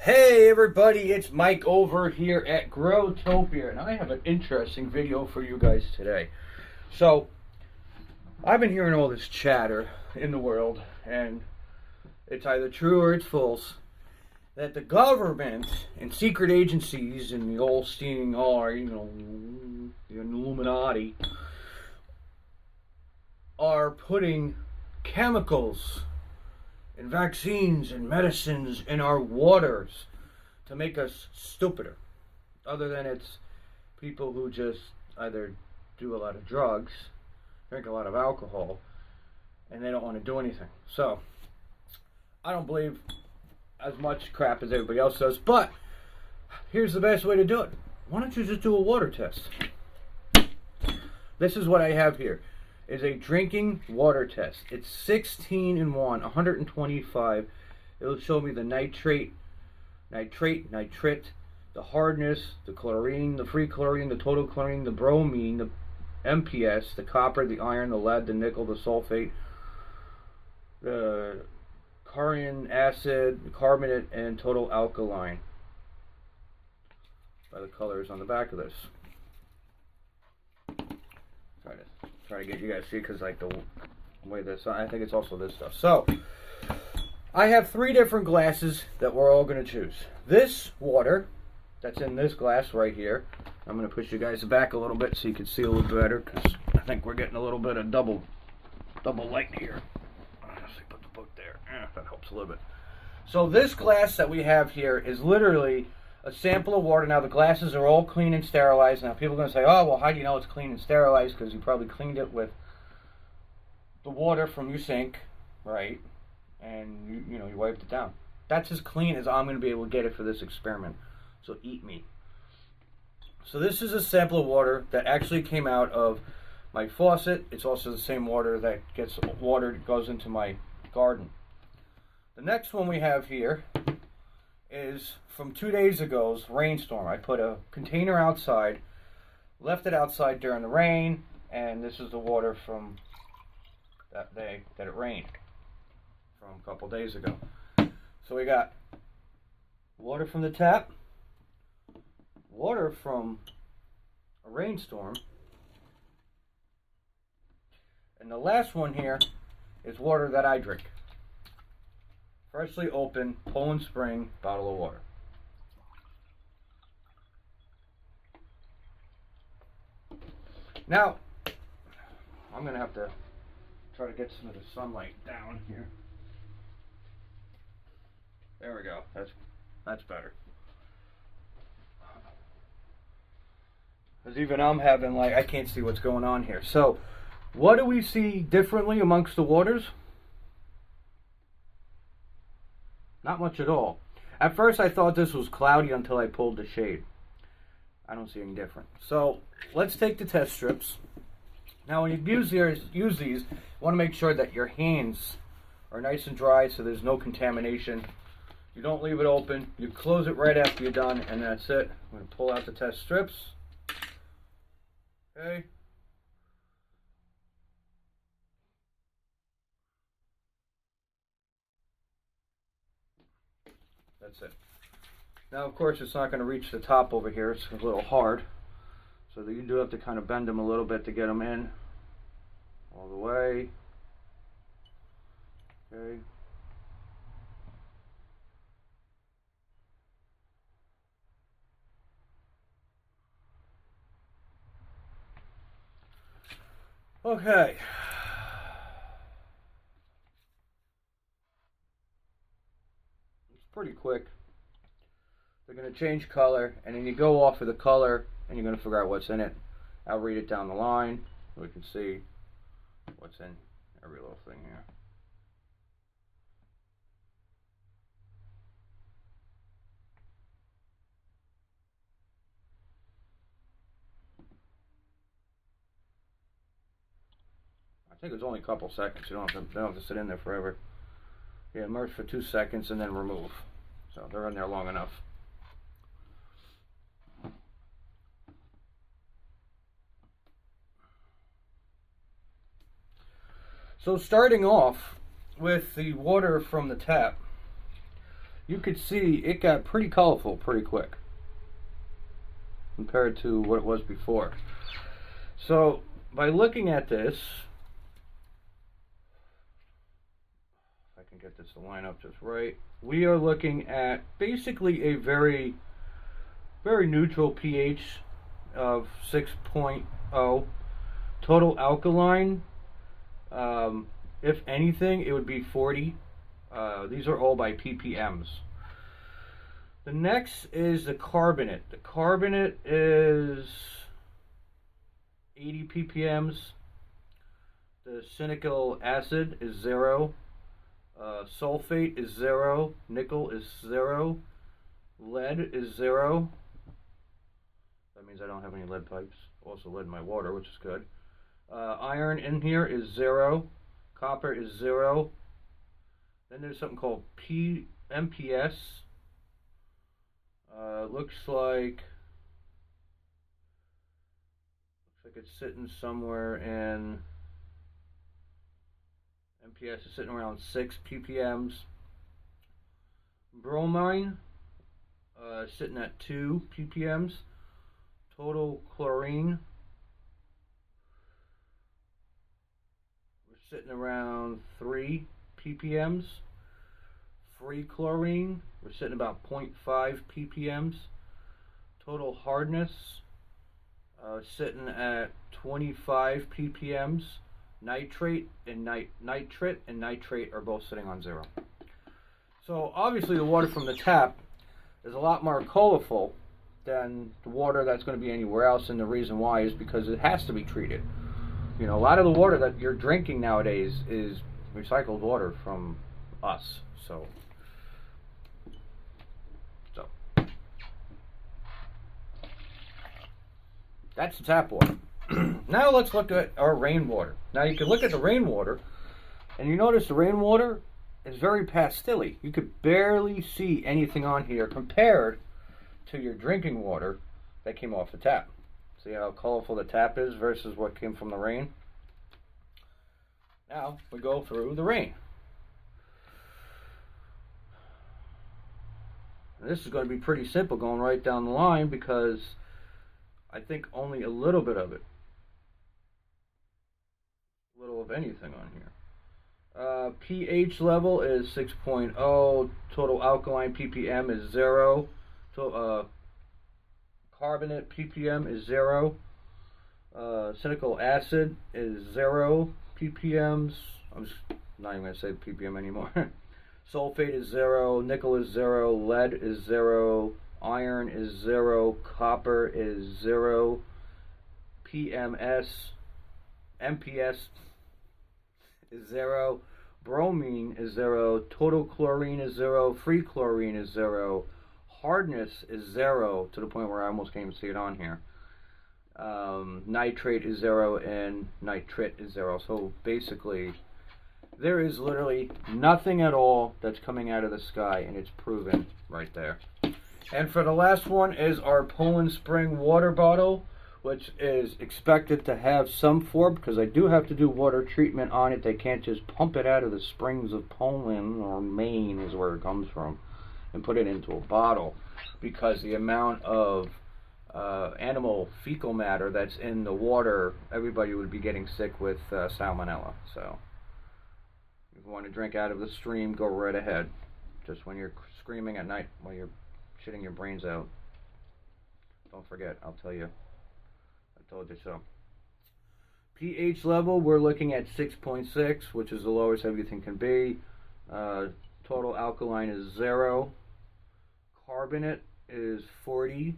Hey everybody, it's Mike over here at Growtopia, and I have an interesting video for you guys today. So, I've been hearing all this chatter in the world, and it's either true or it's false, that the government and secret agencies and the old steaming R, the Illuminati, are putting chemicals and vaccines and medicines in our waters to make us stupider. Other than it's people who just either do a lot of drugs, drink a lot of alcohol, and they don't want to do anything. So, I don't believe as much crap as everybody else does, but here's the best way to do it. Why don't you just do a water test? This is what I have here. Is a drinking water test. It's 16 in 1, 125. It'll show me the nitrate, the hardness, the chlorine, the free chlorine, the total chlorine, the bromine, the MPS, the copper, the iron, the lead, the nickel, the sulfate, the chlorine acid, the carbonate, and total alkaline. By the colors on the back of this. Try to get you guys to see, because like the way this, I think it's also this stuff. So I have 3 different glasses that we're all going to choose. This water that's in this glass right here, I'm going to push you guys back a little bit so you can see a little better, because I think we're getting a little bit of double light here. Let's see, put the book there. That helps a little bit. So this glass that we have here is literally a sample of water. Now the glasses are all clean and sterilized. Now people are going to say, oh, well, how do you know it's clean and sterilized? Because you probably cleaned it with the water from your sink, right? And you wiped it down. That's as clean as I'm going to be able to get it for this experiment. So eat me. So this is a sample of water that actually came out of my faucet. It's also the same water that goes into my garden. The next one we have here is from 2 days ago's rainstorm. I put a container outside, left it outside during the rain, and this is the water from that day that it rained from a couple days ago. So we got water from the tap, water from a rainstorm, and the last one here is water that I drink. Freshly opened Poland Spring bottle of water. Now, I'm going to have to try to get some of the sunlight down here. There we go. That's better. Because even I'm having, I can't see what's going on here. So, what do we see differently amongst the waters? Not much at all. At first I thought this was cloudy until I pulled the shade. I don't see any different. So let's take the test strips. Now when you use these, you want to make sure that your hands are nice and dry so there's no contamination. You don't leave it open. You close it right after you're done, and that's it. I'm going to pull out the test strips. Okay. That's it. Now, of course, it's not going to reach the top over here. It's a little hard. So you do have to kind of bend them a little bit to get them in all the way. Okay. Okay. Pretty quick. They're going to change color, and then you go off of the color and you're going to figure out what's in it. I'll read it down the line so we can see what's in every little thing here. I think it's only a couple seconds. You don't have to sit in there forever. Yeah, immerse for 2 seconds and then remove. So they're in there long enough. So starting off with the water from the tap, you could see it got pretty colorful pretty quick compared to what it was before. So by looking at this, if I can get this to line up just right, we are looking at basically a very neutral pH of 6.0. Total alkaline, if anything, it would be 40. These are all by ppms. The next is the carbonate. The carbonate is 80 ppms. The cynical acid is 0. Sulfate is 0. Nickel is 0. Lead is 0. That means I don't have any lead pipes. Also lead in my water, which is good. Iron in here is 0. Copper is 0. Then there's something called MPS. Looks like it's sitting somewhere in MPS is sitting around 6 ppms. Bromine sitting at 2 ppms. Total chlorine, we're sitting around 3 ppms. Free chlorine, we're sitting about 0.5 ppms. Total hardness, sitting at 25 ppms. Nitrate and nitrate are both sitting on 0. So obviously the water from the tap is a lot more colorful than the water that's going to be anywhere else, and the reason why is because it has to be treated. You know, a lot of the water that you're drinking nowadays is recycled water from us. So that's the tap water. Now let's look at our rainwater. Now you can look at the rainwater, and you notice the rainwater is very pastel-y. You could barely see anything on here compared to your drinking water that came off the tap. See how colorful the tap is versus what came from the rain? Now we go through the rain. And this is going to be pretty simple going right down the line because I think only a little bit of it, little of anything on here. pH level is 6.0. Total alkaline ppm is 0. Carbonate ppm is 0. Cynical acid is 0 ppms. I'm just not even going to say ppm anymore. Sulfate is 0. Nickel is 0. Lead is 0. Iron is 0. Copper is 0. MPS is 0. Bromine is 0. Total chlorine is 0. Free chlorine is 0. Hardness is 0 to the point where I almost can't even see it on here. Nitrate is 0 and nitrate is 0. So basically there is literally nothing at all that's coming out of the sky, and it's proven right there. And for the last one is our Poland Spring water bottle, which is expected to have some form, because I do have to do water treatment on it. They can't just pump it out of the springs of Poland, or Maine is where it comes from, and put it into a bottle, because the amount of animal fecal matter that's in the water, everybody would be getting sick with salmonella. So if you want to drink out of the stream, go right ahead. Just when you're screaming at night while you're shitting your brains out, don't forget, I'll tell you, I told you so. pH level, we're looking at 6.6, which is the lowest everything can be. Total alkaline is 0. Carbonate is 40.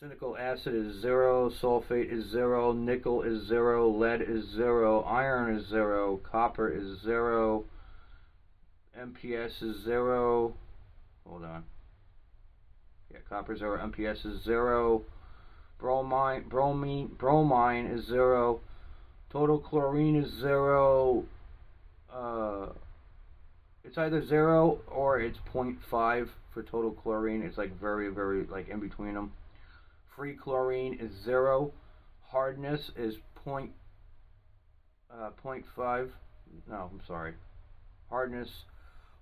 Cynical acid is 0. Sulfate is 0. Nickel is 0. Lead is 0. Iron is 0. Copper is 0. MPS is 0. Hold on. Yeah, copper is 0. MPS is 0. Bromine is 0. Total chlorine is 0. It's either 0 or it's 0.5 for total chlorine. It's like very, very like in between them. Free chlorine is 0. Hardness is 0.5. No, I'm sorry. Hardness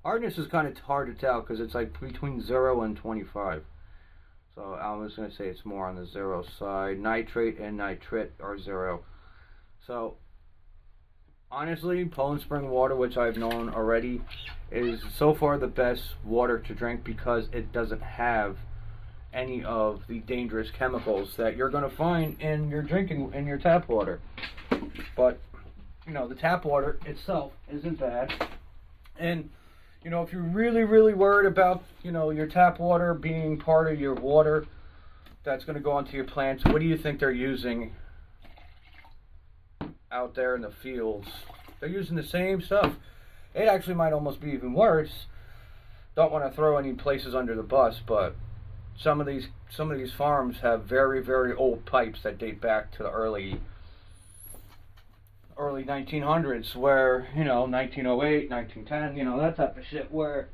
Hardness is kind of hard to tell because it's like between 0 and 25. So I'm just going to say it's more on the 0 side. Nitrate and nitrit are 0. So honestly, Poland Spring water, which I've known already, is so far the best water to drink because it doesn't have any of the dangerous chemicals that you're going to find in your tap water. But you know, the tap water itself isn't bad. And you know, if you're really, really worried about, you know, your tap water being part of your water that's going to go onto your plants, what do you think they're using out there in the fields? They're using the same stuff. It actually might almost be even worse. Don't want to throw any places under the bus, but some of these farms have very, very old pipes that date back to the early 1900s, where, you know, 1908, 1910, you know, that type of shit, where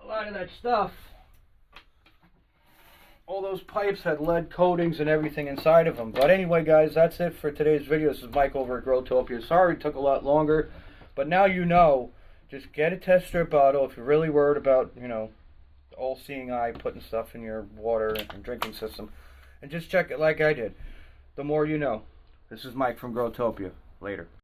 a lot of that stuff, all those pipes had lead coatings and everything inside of them. But anyway, guys, that's it for today's video. This is Mike over at Growtopia. Sorry it took a lot longer, but now you know. Just get a test strip bottle if you're really worried about, you know, the all-seeing eye putting stuff in your water and drinking system, and just check it like I did. The more you know. This is Mike from Growtopia. Later.